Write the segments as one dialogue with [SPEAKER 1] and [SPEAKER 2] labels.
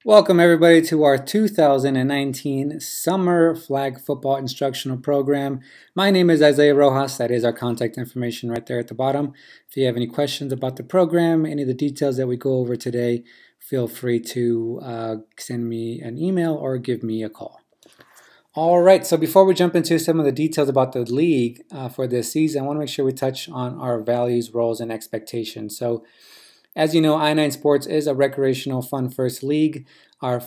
[SPEAKER 1] Welcome everybody to our 2019 Summer Flag Football Instructional Program. My name is Isaiah Rojas. That is our contact information right there at the bottom. If you have any questions about the program, any of the details that we go over today, feel free to send me an email or give me a call. All right, so before we jump into some of the details about the league for this season, I want to make sure we touch on our values, roles, and expectations. So as you know, I9 Sports is a recreational fun-first league. Our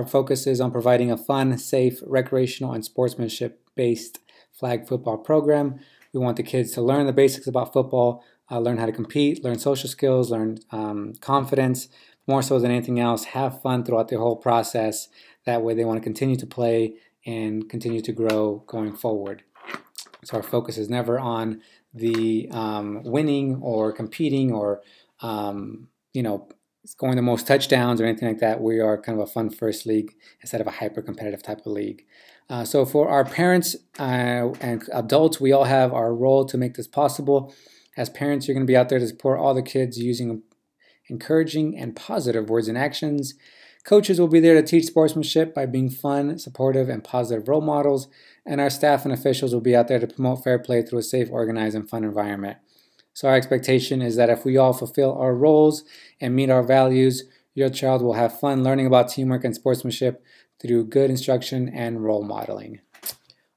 [SPEAKER 1] focus is on providing a fun, safe, recreational, and sportsmanship-based flag football program. We want the kids to learn the basics about football, learn how to compete, learn social skills, learn confidence, more so than anything else, have fun throughout the whole process. That way they want to continue to play and continue to grow going forward. So our focus is never on the winning or competing or scoring the most touchdowns or anything like that. We are kind of a fun first league instead of a hyper competitive type of league. So for our parents and adults, we all have our role to make this possible. As parents, you're going to be out there to support all the kids using encouraging and positive words and actions. Coaches will be there to teach sportsmanship by being fun, supportive, and positive role models. And our staff and officials will be out there to promote fair play through a safe, organized, and fun environment. So our expectation is that if we all fulfill our roles and meet our values, your child will have fun learning about teamwork and sportsmanship through good instruction and role modeling.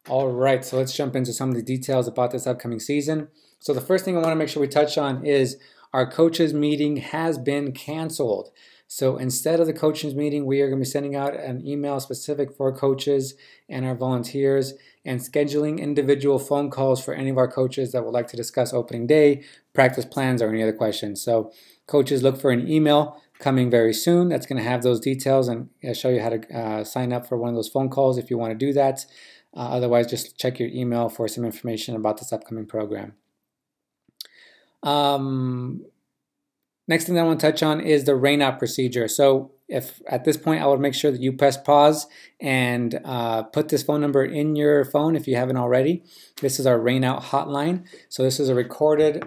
[SPEAKER 1] All right, so let's jump into some of the details about this upcoming season. So the first thing I want to make sure we touch on is our coaches meeting has been canceled. So instead of the coaches meeting, we are going to be sending out an email specific for coaches and our volunteers and scheduling individual phone calls for any of our coaches that would like to discuss opening day, practice plans, or any other questions. So coaches, look for an email coming very soon that's going to have those details and show you how to sign up for one of those phone calls if you want to do that. Otherwise, just check your email for some information about this upcoming program. Next thing I want to touch on is the rainout procedure. So if at this point I would make sure that you press pause and put this phone number in your phone if you haven't already. This is our rainout hotline. So this is a recorded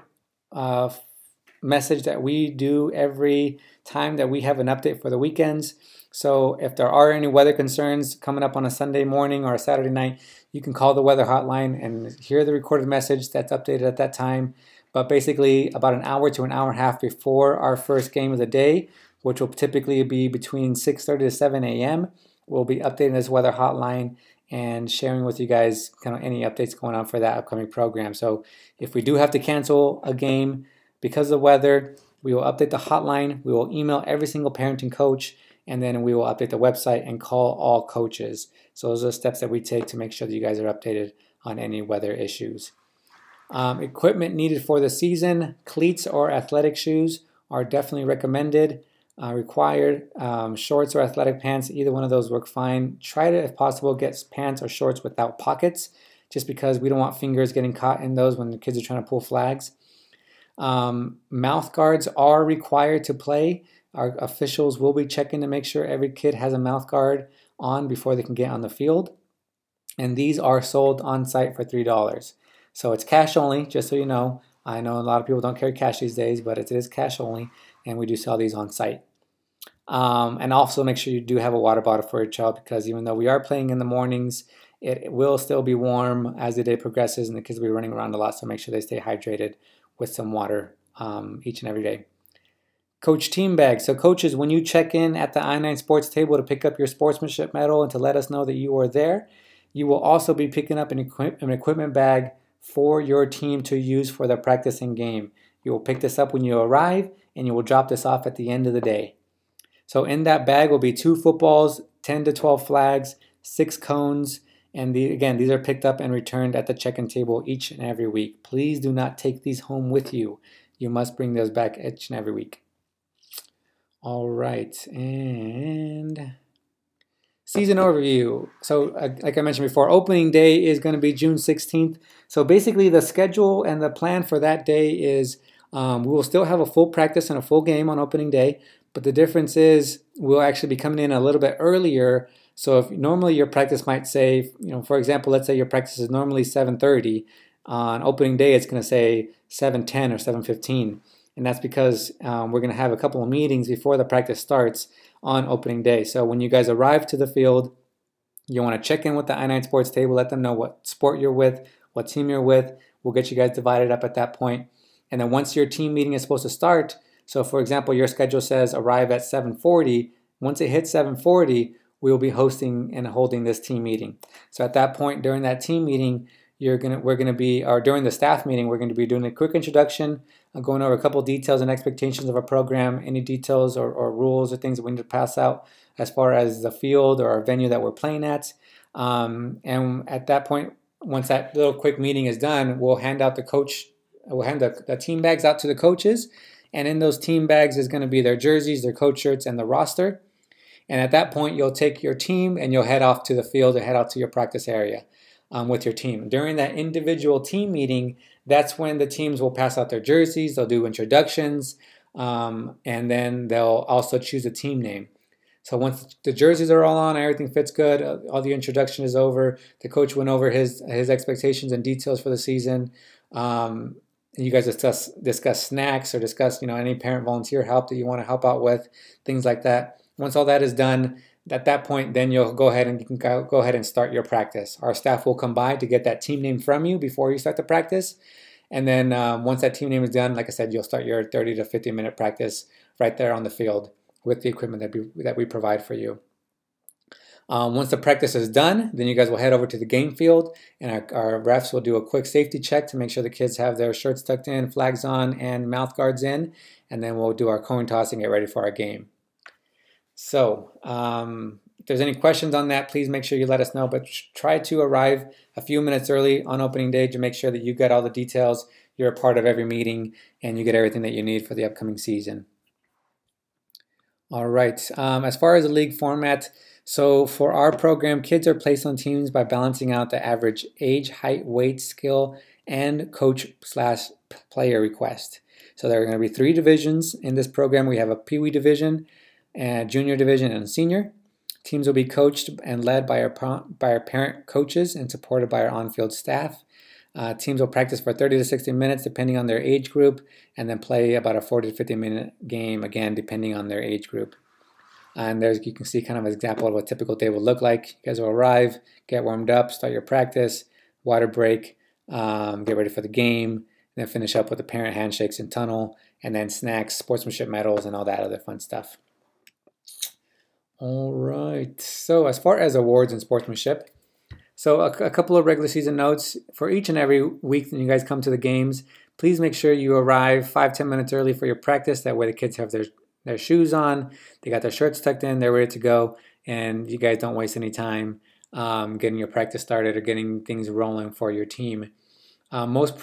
[SPEAKER 1] message that we do every time that we have an update for the weekends. So if there are any weather concerns coming up on a Sunday morning or a Saturday night, you can call the weather hotline and hear the recorded message that's updated at that time. But basically about an hour to an hour and a half before our first game of the day, which will typically be between 6:30 to 7 a.m., we'll be updating this weather hotline and sharing with you guys kind of any updates going on for that upcoming program. So if we do have to cancel a game because of the weather, we will update the hotline, we will email every single parent and coach, and then we will update the website and call all coaches. So those are the steps that we take to make sure that you guys are updated on any weather issues. Equipment needed for the season, cleats or athletic shoes are definitely recommended, required. Shorts or athletic pants, either one of those work fine. Try to, if possible, get pants or shorts without pockets, just because we don't want fingers getting caught in those when the kids are trying to pull flags. Mouth guards are required to play. Our officials will be checking to make sure every kid has a mouth guard on before they can get on the field. And these are sold on site for $3. So it's cash only, just so you know. I know a lot of people don't carry cash these days, but it is cash only, and we do sell these on site. And also make sure you do have a water bottle for your child, because even though we are playing in the mornings, it will still be warm as the day progresses, and the kids will be running around a lot, so make sure they stay hydrated with some water each and every day. Coach team bag. So coaches, when you check in at the I9 Sports table to pick up your sportsmanship medal and to let us know that you are there, you will also be picking up an equipment bag for your team to use for the practicing game. You will pick this up when you arrive, and you will drop this off at the end of the day. So in that bag will be 2 footballs, 10 to 12 flags, 6 cones, and again, these are picked up and returned at the check-in table each and every week. Please do not take these home with you. You must bring those back each and every week. All right, and season overview. So like I mentioned before, opening day is going to be June 16th. So basically the schedule and the plan for that day is we will still have a full practice and a full game on opening day, but the difference is we'll actually be coming in a little bit earlier. So if normally your practice might say, for example, let's say your practice is normally 7:30. On opening day, it's going to say 7:10 or 7:15. and that's because we're going to have a couple of meetings before the practice starts on opening day. So when you guys arrive to the field, you want to check in with the I-9 Sports table, let them know what sport you're with, what team you're with. We'll get you guys divided up at that point. And then once your team meeting is supposed to start, so for example, your schedule says arrive at 7:40. Once it hits 7:40, we will be hosting and holding this team meeting. So at that point, during that team meeting, during the staff meeting, we're going to be doing a quick introduction, going over a couple details and expectations of our program, any details or rules or things that we need to pass out as far as the field or our venue that we're playing at. And at that point, once that little quick meeting is done, we'll hand the team bags out to the coaches. And in those team bags is going to be their jerseys, their coach shirts, and the roster. And at that point, you'll take your team and you'll head off to the field or head out to your practice area with your team. During that individual team meeting, that's when the teams will pass out their jerseys, they'll do introductions, and then they'll also choose a team name. So once the jerseys are all on, everything fits good, all the introduction is over, the coach went over his expectations and details for the season, and you guys discuss snacks or discuss any parent volunteer help that you want to help out with, things like that. Once all that is done, at that point, then you can go ahead and start your practice. Our staff will come by to get that team name from you before you start the practice. And then once that team name is done, like I said, you'll start your 30 to 50 minute practice right there on the field with the equipment that we provide for you. Once the practice is done, then you guys will head over to the game field, and our refs will do a quick safety check to make sure the kids have their shirts tucked in, flags on, and mouth guards in, and then we'll do our coin toss and get ready for our game. So if there's any questions on that, please make sure you let us know, but try to arrive a few minutes early on opening day to make sure that you get all the details, you're a part of every meeting, and you get everything that you need for the upcoming season. All right, as far as the league format, so for our program, kids are placed on teams by balancing out the average age, height, weight, skill, and coach/player request. So there are going to be 3 divisions in this program. We have a Pee Wee division, a junior division, and a senior. Teams will be coached and led by our parent coaches and supported by our on-field staff. Teams will practice for 30 to 60 minutes depending on their age group, and then play about a 40 to 50 minute game again depending on their age group. And there's, you can see kind of an example of what a typical day will look like. You guys will arrive, get warmed up, start your practice, water break, get ready for the game, and then finish up with the parent handshakes and tunnel, and then snacks, sportsmanship medals, and all that other fun stuff. All right, so as far as awards and sportsmanship, so a couple of regular season notes. For each and every week that you guys come to the games, please make sure you arrive 5-10 minutes early for your practice. That way the kids have their shoes on, they got their shirts tucked in, they're ready to go, and you guys don't waste any time getting your practice started or getting things rolling for your team. Most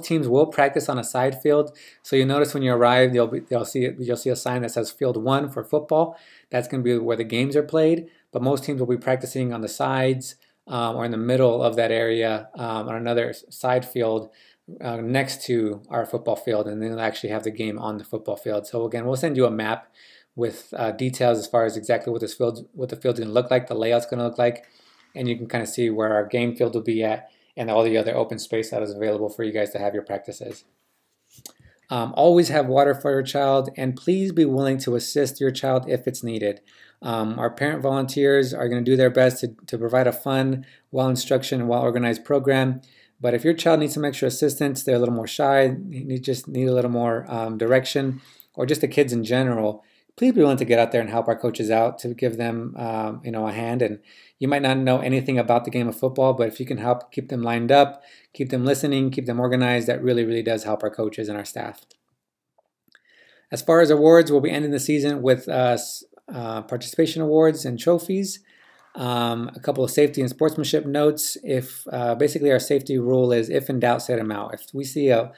[SPEAKER 1] teams will practice on a side field, so you'll notice when you arrive, you'll see a sign that says Field 1 for football. That's going to be where the games are played, but most teams will be practicing on the sides or in the middle of that area on another side field next to our football field, and then they'll actually have the game on the football field. So again, we'll send you a map with details as far as exactly what the field's going to look like, the layout's going to look like, and you can kind of see where our game field will be at and all the other open space that is available for you guys to have your practices. Always have water for your child, and please be willing to assist your child if it's needed. Our parent volunteers are going to do their best to provide a fun, well-instructed, and well-organized program. But if your child needs some extra assistance, they're a little more shy, just need a little more direction, or just the kids in general, please be willing to get out there and help our coaches out to give them a hand. And you might not know anything about the game of football, but if you can help keep them lined up, keep them listening, keep them organized, that really, really does help our coaches and our staff. As far as awards, we'll be ending the season with participation awards and trophies. A couple of safety and sportsmanship notes. If basically our safety rule is, if in doubt, sit them out. If we see a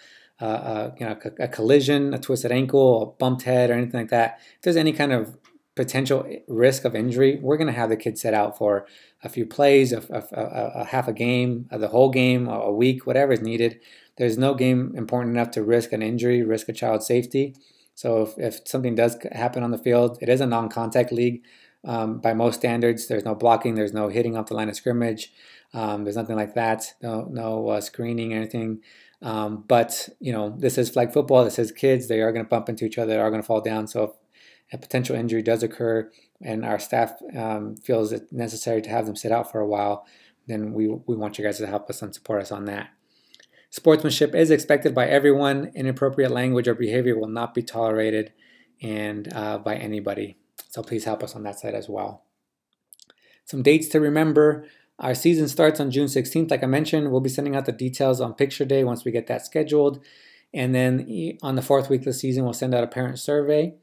[SPEAKER 1] collision, a twisted ankle, a bumped head, or anything like that, if there's any kind of potential risk of injury, we're going to have the kids sit out for a few plays, a half a game, the whole game, a week, whatever is needed. There's no game important enough to risk an injury, risk a child's safety. So if something does happen on the field, it is a non-contact league by most standards. There's no blocking, there's no hitting off the line of scrimmage, there's nothing like that, no screening or anything. But this is flag football. This is kids. They are going to bump into each other. They are going to fall down. So if a potential injury does occur and our staff feels it necessary to have them sit out for a while, then we want you guys to help us and support us on that. Sportsmanship is expected by everyone. Inappropriate language or behavior will not be tolerated and by anybody. So please help us on that side as well. Some dates to remember. Our season starts on June 16th. Like I mentioned, we'll be sending out the details on picture day once we get that scheduled. And then on the 4th week of the season, we'll send out a parent survey.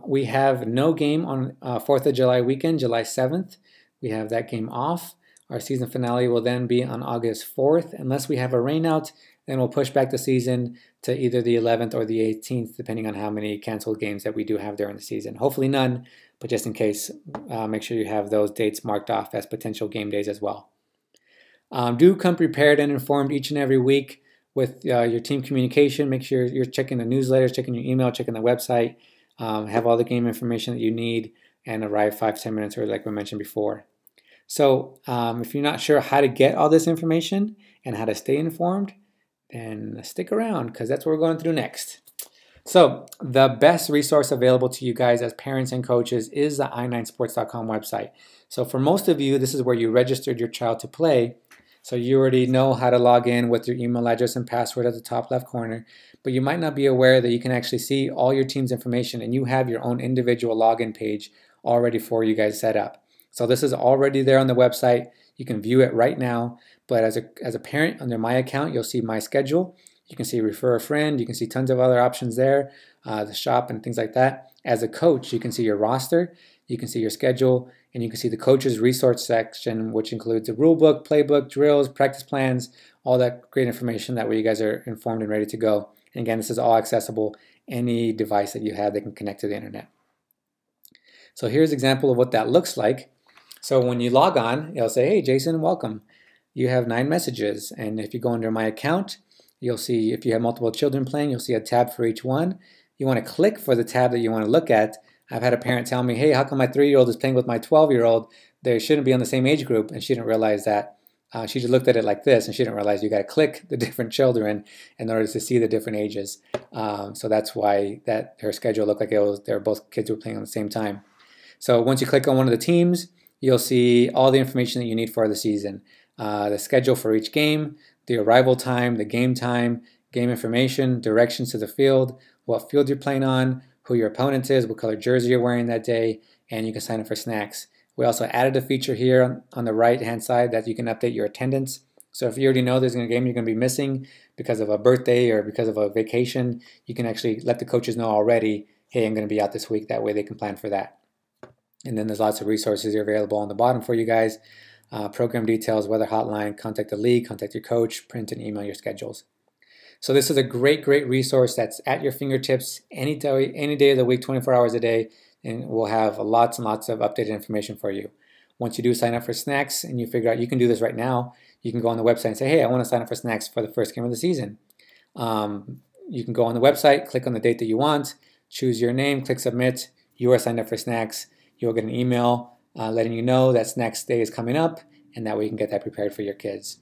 [SPEAKER 1] We have no game on 4th of July weekend, July 7th. We have that game off. Our season finale will then be on August 4th. Unless we have a rainout, then we'll push back the season to either the 11th or the 18th, depending on how many canceled games that we do have during the season. Hopefully none, but just in case, make sure you have those dates marked off as potential game days as well. Do come prepared and informed each and every week with your team communication. Make sure you're checking the newsletters, checking your email, checking the website, have all the game information that you need, and arrive 5-10 minutes early like we mentioned before. So if you're not sure how to get all this information and how to stay informed, then stick around because that's what we're going through next. So the best resource available to you guys as parents and coaches is the i9sports.com website. So for most of you, this is where you registered your child to play. So you already know how to log in with your email address and password at the top left corner, but you might not be aware that you can actually see all your team's information and you have your own individual login page already for you guys set up. So this is already there on the website. You can view it right now, but as a parent under my account, you'll see my schedule. You can see refer a friend. You can see tons of other options there, the shop and things like that. As a coach, you can see your roster, you can see your schedule, and you can see the coach's resource section, which includes the rule book, playbook, drills, practice plans, all that great information. That way you guys are informed and ready to go. And again, this is all accessible, any device that you have that can connect to the internet. So here's an example of what that looks like. So when you log on, it'll say, hey, Jason, welcome. You have 9 messages. And if you go under my account, you'll see if you have multiple children playing, you'll see a tab for each one. You want to click for the tab that you want to look at. I've had a parent tell me, hey, how come my 3-year-old is playing with my 12-year-old? They shouldn't be on the same age group. And she didn't realize that. She just looked at it like this, and she didn't realize you got to click the different children in order to see the different ages. So that's why that her schedule looked like they were both kids who were playing at the same time. So once you click on one of the teams, you'll see all the information that you need for the season. The schedule for each game, the arrival time, the game information, directions to the field, what field you're playing on, who your opponent is, what color jersey you're wearing that day, and you can sign up for snacks. We also added a feature here on the right-hand side that you can update your attendance. So if you already know there's a game you're going to be missing because of a birthday or because of a vacation, you can actually let the coaches know already, hey, I'm going to be out this week. That way they can plan for that. And then there's lots of resources available on the bottom for you guys. Program details, weather hotline, contact the league, contact your coach, print and email your schedules. So this is a great resource that's at your fingertips any day of the week, 24 hours a day, and we'll have lots and lots of updated information for you. Once you do sign up for snacks and you figure out you can do this right now, you can go on the website and say, hey, I want to sign up for snacks for the first game of the season. You can go on the website, click on the date that you want, choose your name, click submit, you are signed up for snacks. You'll get an email letting you know that snacks day is coming up, and that way you can get that prepared for your kids.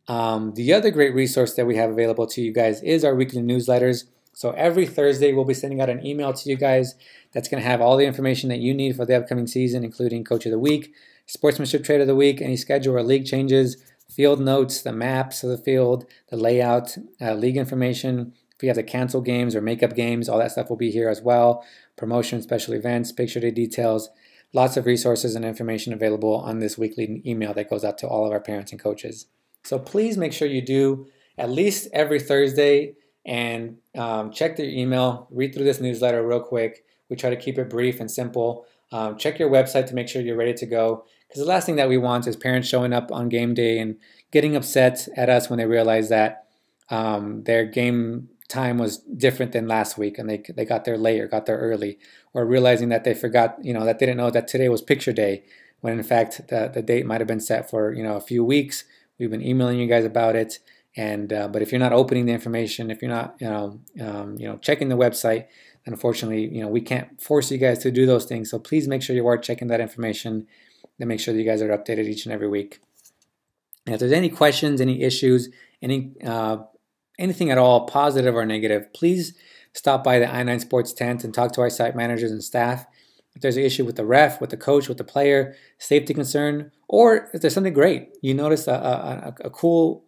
[SPEAKER 1] The other great resource that we have available to you guys is our weekly newsletters. So every Thursday we'll be sending out an email to you guys that's going to have all the information that you need for the upcoming season, including Coach of the Week, Sportsmanship Trade of the Week, any schedule or league changes, field notes, the maps of the field, the layout, league information. If you have to cancel games or make up games, all that stuff will be here as well. Promotion, special events, picture day details, lots of resources and information available on this weekly email that goes out to all of our parents and coaches. So please make sure you do at least every Thursday and check your email, read through this newsletter real quick. We try to keep it brief and simple. Check your website to make sure you're ready to go. Because the last thing that we want is parents showing up on game day and getting upset at us when they realize that their game time was different than last week and they got there late or got there early, or realizing that they forgot, that they didn't know that today was picture day, when in fact the date might have been set for a few weeks. We've been emailing you guys about it, and but if you're not opening the information, if you're not checking the website, then unfortunately we can't force you guys to do those things. So please make sure you are checking that information and make sure that you guys are updated each and every week. And if there's any questions, any issues, anything at all, positive or negative, please stop by the I-9 Sports tent and talk to our site managers and staff. If there's an issue with the ref, with the coach, with the player, safety concern, or if there's something great, you noticed a cool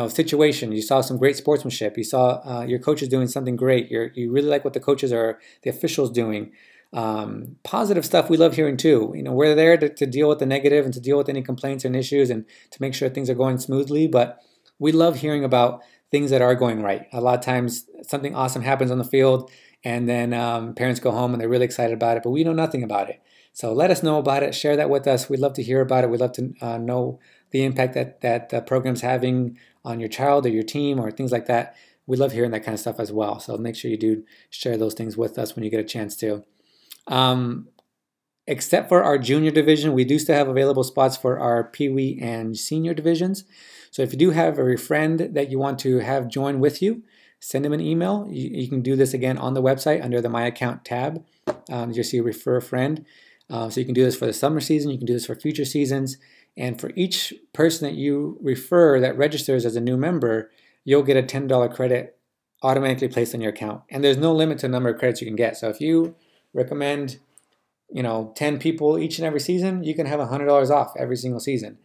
[SPEAKER 1] situation, you saw some great sportsmanship, you saw your coach is doing something great, you really like what the coaches or the officials doing. Positive stuff we love hearing too. We're there to deal with the negative and to deal with any complaints and issues and to make sure things are going smoothly, but we love hearing about things that are going right. A lot of times something awesome happens on the field and then parents go home and they're really excited about it, but we know nothing about it. So let us know about it. Share that with us. We'd love to hear about it. We'd love to know the impact that the program's having on your child or your team or things like that. We love hearing that kind of stuff as well. So make sure you do share those things with us when you get a chance to. Except for our junior division, we do still have available spots for our Pee-wee and senior divisions. So if you do have a friend that you want to have join with you, send them an email. You can do this again on the website under the My Account tab. You'll see Refer a Friend. So you can do this for the summer season. You can do this for future seasons. And for each person that you refer that registers as a new member, you'll get a $10 credit automatically placed on your account. And there's no limit to the number of credits you can get. So if you recommend 10 people each and every season, you can have $100 off every single season.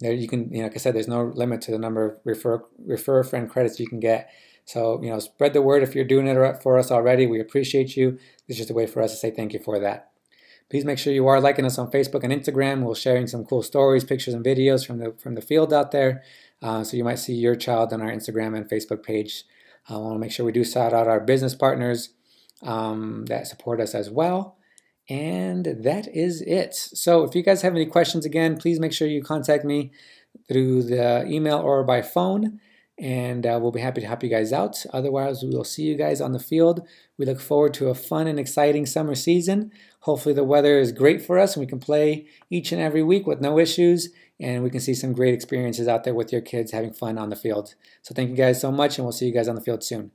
[SPEAKER 1] There you can, like I said, there's no limit to the number of refer a friend credits you can get. So, spread the word if you're doing it for us already. We appreciate you. It's just a way for us to say thank you for that. Please make sure you are liking us on Facebook and Instagram. We're sharing some cool stories, pictures, and videos from the field out there. So you might see your child on our Instagram and Facebook page. I want to make sure we do shout out our business partners that support us as well. And that is it. So if you guys have any questions, again, please make sure you contact me through the email or by phone, and we'll be happy to help you guys out. Otherwise, we will see you guys on the field. We look forward to a fun and exciting summer season. Hopefully the weather is great for us and we can play each and every week with no issues, and we can see some great experiences out there with your kids having fun on the field. So thank you guys so much, and we'll see you guys on the field soon.